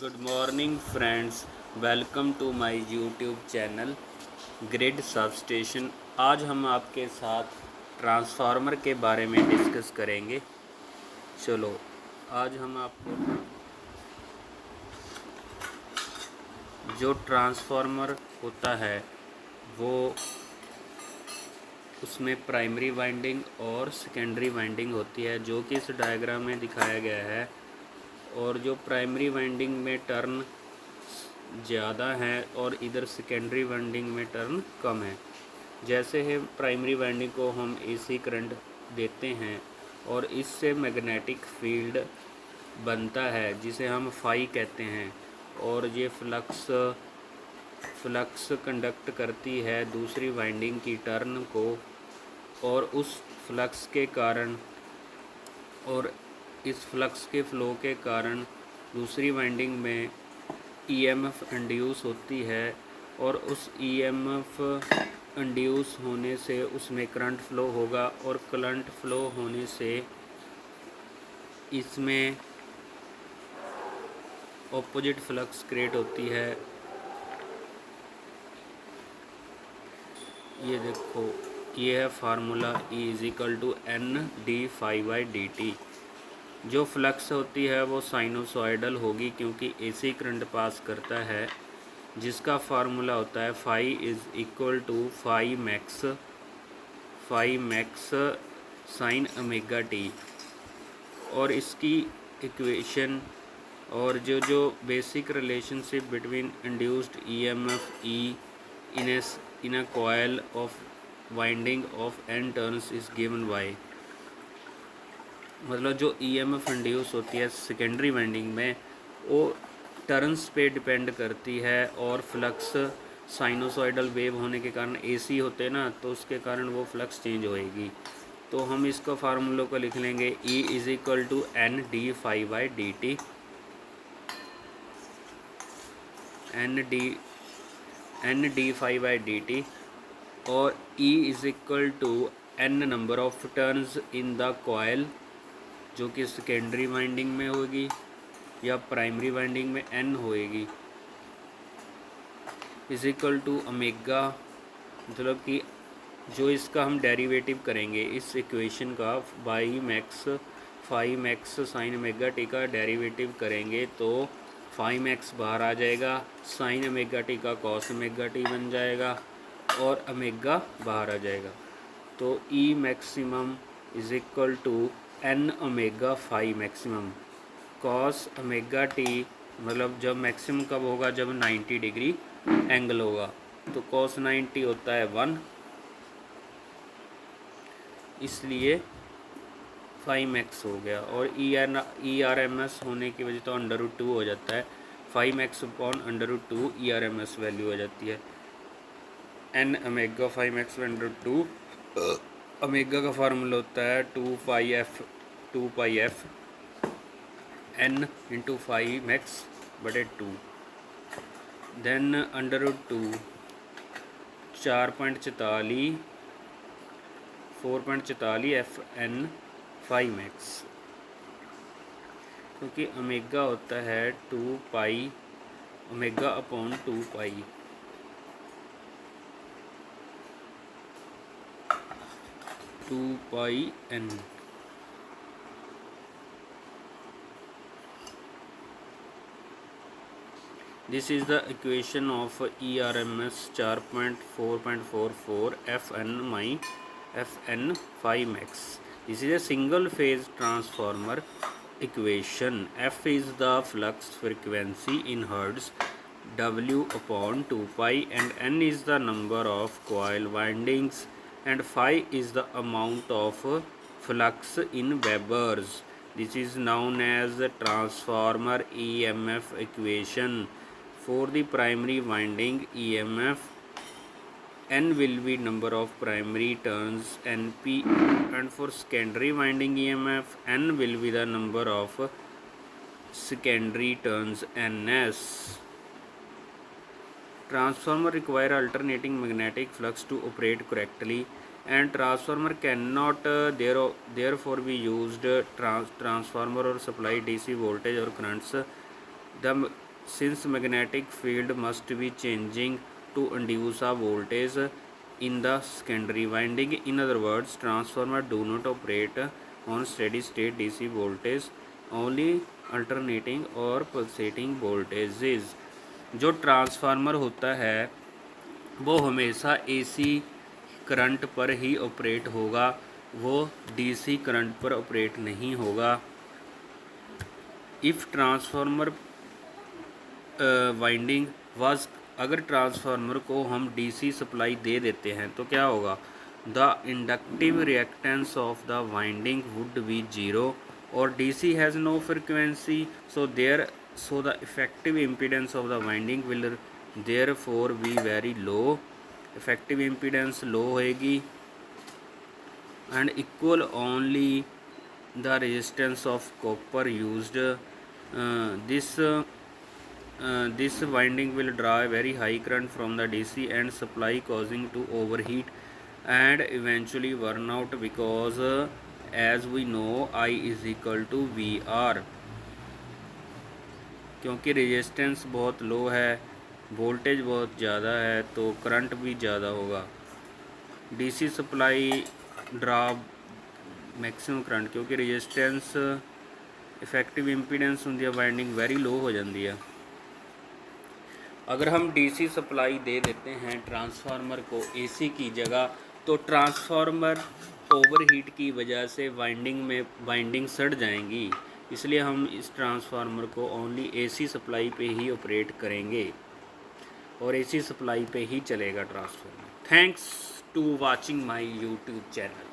Good morning friends, welcome to my YouTube channel grid substation. आज हम आपके साथ ट्रांसफार्मर के बारे में डिस्कस करेंगे। चलो, आज हम आपको जो ट्रांसफार्मर होता है वो उसमें प्राइमरी वाइंडिंग और सेकेंडरी वाइंडिंग होती है, जो कि इस डायग्राम में दिखाया गया है। और जो प्राइमरी वाइंडिंग में टर्न ज़्यादा है और इधर सेकेंडरी वाइंडिंग में टर्न कम है। जैसे है प्राइमरी वाइंडिंग को हम एसी करंट देते हैं और इससे मैग्नेटिक फील्ड बनता है जिसे हम फाई कहते हैं, और ये फ्लक्स कंडक्ट करती है दूसरी वाइंडिंग की टर्न को, और उस फ्लक्स के कारण और इस फ्लक्स के फ़्लो के कारण दूसरी वाइंडिंग में ईएमएफ इंड्यूस होती है, और उस ईएमएफ इंड्यूस होने से उसमें करंट फ़्लो होगा, और करंट फ़्लो होने से इसमें ऑपोजिट फ्लक्स क्रिएट होती है। ये देखो, ये है फार्मूला E=N/d∅/dt। जो फ्लक्स होती है वो साइनोसॉइडल होगी क्योंकि एसी करंट पास करता है, जिसका फार्मूला होता है phi=phi max sin omega T. और इसकी इक्वेशन और जो basic relationship between induced EMF E in a coil of winding of N turns is given by, मतलब जो ईएमएफ इंड्यूस होती है सेकेंडरी वाइंडिंग में वो टर्न्स पे डिपेंड करती है, और फ्लक्स साइनोसॉइडल वेव होने के कारण एसी होते हैं ना, तो उसके कारण वो फ्लक्स चेंज होएगी। तो हम इसका फार्मूला को लिख लेंगे E=N/d∅/dt। N/d∅/dt और E=N number of turns in the coil, जो कि सेकेंडरी वाइंडिंग में होगी या प्राइमरी वाइंडिंग में N होएगी, ओमेगा, मतलब कि जो इसका हम डेरिवेटिव करेंगे इस इक्वेशन का phi max sine omega T का डेरिवेटिव करेंगे तो फाई मैक्स बाहर आ जाएगा, साइन ओमेगा टी का कॉस ओमेगा टी बन जाएगा, और ओमेगा बाहर आ जाएगा। तो E maximum N omega phi maximum cos omega T, मतलब जब मैक्सिमम कब होगा, जब 90 डिग्री एंगल होगा, तो कॉस 90 होता है 1, इसलिए फाई मैक्स हो गया। और ई आर एम एस होने की वजह तो √2 हो जाता है, phi max upon √2 E R M S value हो जाती है। N omega phi max √2, omega का फार्मूला होता है 2 pi F N into phi max बटे 2, then √2 4.44 F N phi max, क्योंकि ओमेगा होता है 2 pi omega upon 2 pi. n। This is the equation of ERMS 4.4.44 Fn phi max. This is a single phase transformer equation. F is the flux frequency in hertz, W upon 2 pi, and N is the number of coil windings, and phi is the amount of flux in Webers. This is known as the transformer EMF equation. For the primary winding EMF, N will be number of primary turns Np, and for secondary winding EMF, N will be the number of secondary turns Ns. Transformer require alternating magnetic flux to operate correctly, and transformer cannot therefore be used transformer or supply DC voltage or currents. The since magnetic field must be changing to induce a voltage in the secondary winding. In other words, transformer do not operate on steady state DC voltage, only alternating or pulsating voltages. जो transformer होता है वो हमेशा AC current पर ही operate होगा, वो DC current पर operate नहीं होगा। इफ़ ट्रांसफार्मर वाइंडिंग वाज, अगर ट्रांसफार्मर को हम DC सप्लाई दे देते हैं तो क्या होगा, the inductive reactance of the winding would be zero, और DC has no frequency, so the effective impedance of the winding will therefore be very low. Effective impedance low होएगी and equal only the resistance of copper used. This winding will draw a very high current from the DC and supply, causing to overheat and eventually burn out, because as we know I is equal to VR। क्योंकि resistance बहुत लो है, voltage बहुत ज़्यादा है, तो current भी ज़्यादा होगा। DC supply draw maximum current, क्योंकि रेजिस्टेंस इफेक्टिव इंपीडेंस होंदी है वाइंडिंग वेरी लो हो जाती है। अगर हम DC सप्लाई दे देते हैं ट्रांसफार्मर को AC की जगह, तो ट्रांसफार्मर ओवरहीट की वजह से वाइंडिंग सड़ जाएंगी, इसलिए हम इस ट्रांसफार्मर को ओनली AC सप्लाई पे ही ऑपरेट करेंगे और AC सप्लाई पे ही चलेगा transformer. Thanks to watching my YouTube channel.